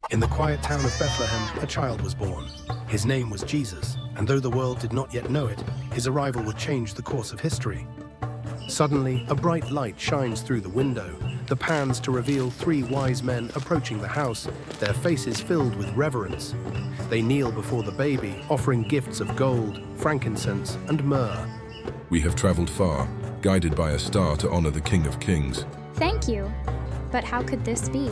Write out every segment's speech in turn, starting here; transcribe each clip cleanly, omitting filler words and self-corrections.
In the quiet town of Bethlehem, a child was born. His name was Jesus, and though the world did not yet know it, his arrival would change the course of history. Suddenly, a bright light shines through the window. The pans to reveal three wise men approaching the house, their faces filled with reverence. They kneel before the baby, offering gifts of gold, frankincense, and myrrh. We have traveled far, guided by a star to honor the King of Kings. Thank you. But how could this be?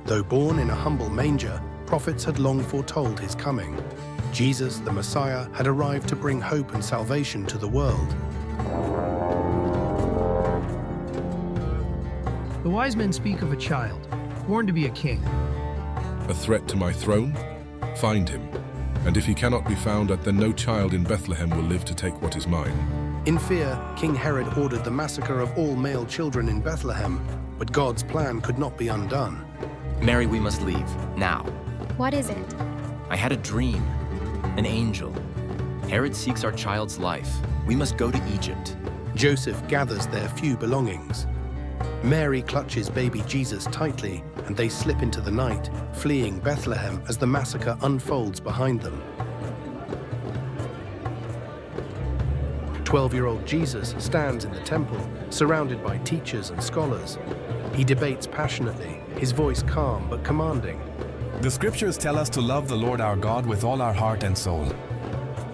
Though born in a humble manger, prophets had long foretold his coming. Jesus, the Messiah, had arrived to bring hope and salvation to the world. The wise men speak of a child, born to be a king. A threat to my throne? Find him. And if he cannot be found, then no child in Bethlehem will live to take what is mine. In fear, King Herod ordered the massacre of all male children in Bethlehem, but God's plan could not be undone. Mary, we must leave, now. What is it? I had a dream, an angel. Herod seeks our child's life. We must go to Egypt. Joseph gathers their few belongings. Mary clutches baby Jesus tightly, and they slip into the night, fleeing Bethlehem as the massacre unfolds behind them. 12-year-old Jesus stands in the temple, surrounded by teachers and scholars. He debates passionately, his voice calm but commanding. The scriptures tell us to love the Lord our God with all our heart and soul.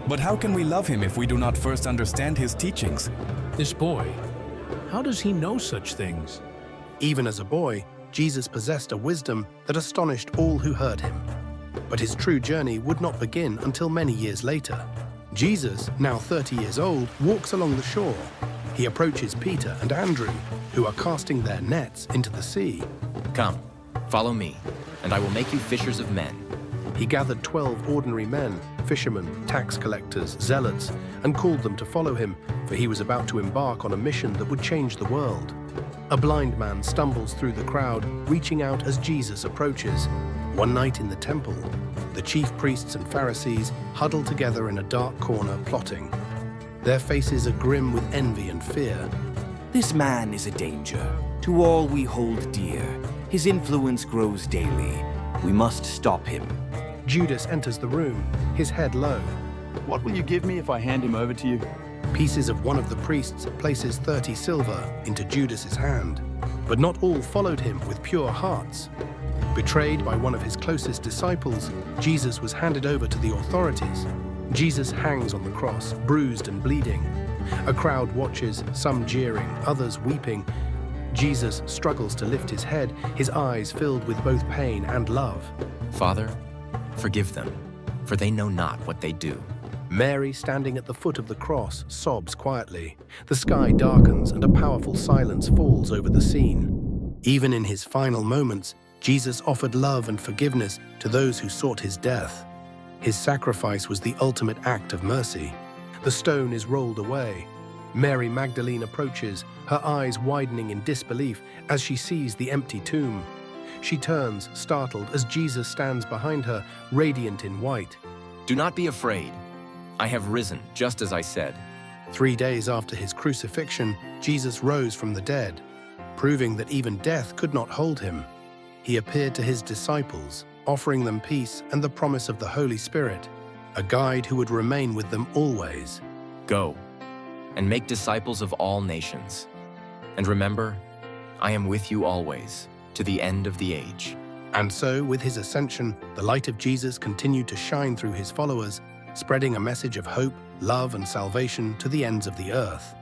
But how can we love him if we do not first understand his teachings? This boy, how does he know such things? Even as a boy, Jesus possessed a wisdom that astonished all who heard him. But his true journey would not begin until many years later. Jesus, now 30 years old, walks along the shore. He approaches Peter and Andrew, who are casting their nets into the sea. Come, follow me, and I will make you fishers of men. He gathered 12 ordinary men, fishermen, tax collectors, zealots, and called them to follow him, for he was about to embark on a mission that would change the world. A blind man stumbles through the crowd, reaching out as Jesus approaches. One night in the temple, the chief priests and Pharisees huddle together in a dark corner plotting. Their faces are grim with envy and fear. This man is a danger to all we hold dear. His influence grows daily. We must stop him. Judas enters the room, his head low. What will you give me if I hand him over to you? Pieces of one of the priests places 30 silver into Judas's hand. But not all followed him with pure hearts. Betrayed by one of his closest disciples, Jesus was handed over to the authorities. Jesus hangs on the cross, bruised and bleeding. A crowd watches, some jeering, others weeping. Jesus struggles to lift his head, his eyes filled with both pain and love. Father, forgive them, for they know not what they do. Mary, standing at the foot of the cross, sobs quietly. The sky darkens and a powerful silence falls over the scene. Even in his final moments, Jesus offered love and forgiveness to those who sought his death. His sacrifice was the ultimate act of mercy. The stone is rolled away. Mary Magdalene approaches, her eyes widening in disbelief as she sees the empty tomb. She turns, startled, as Jesus stands behind her, radiant in white. Do not be afraid. I have risen, just as I said. 3 days after his crucifixion, Jesus rose from the dead, proving that even death could not hold him. He appeared to his disciples, offering them peace and the promise of the Holy Spirit, a guide who would remain with them always. Go, and make disciples of all nations. And remember, I am with you always, to the end of the age. And so, with his ascension, the light of Jesus continued to shine through his followers, spreading a message of hope, love, and salvation to the ends of the earth.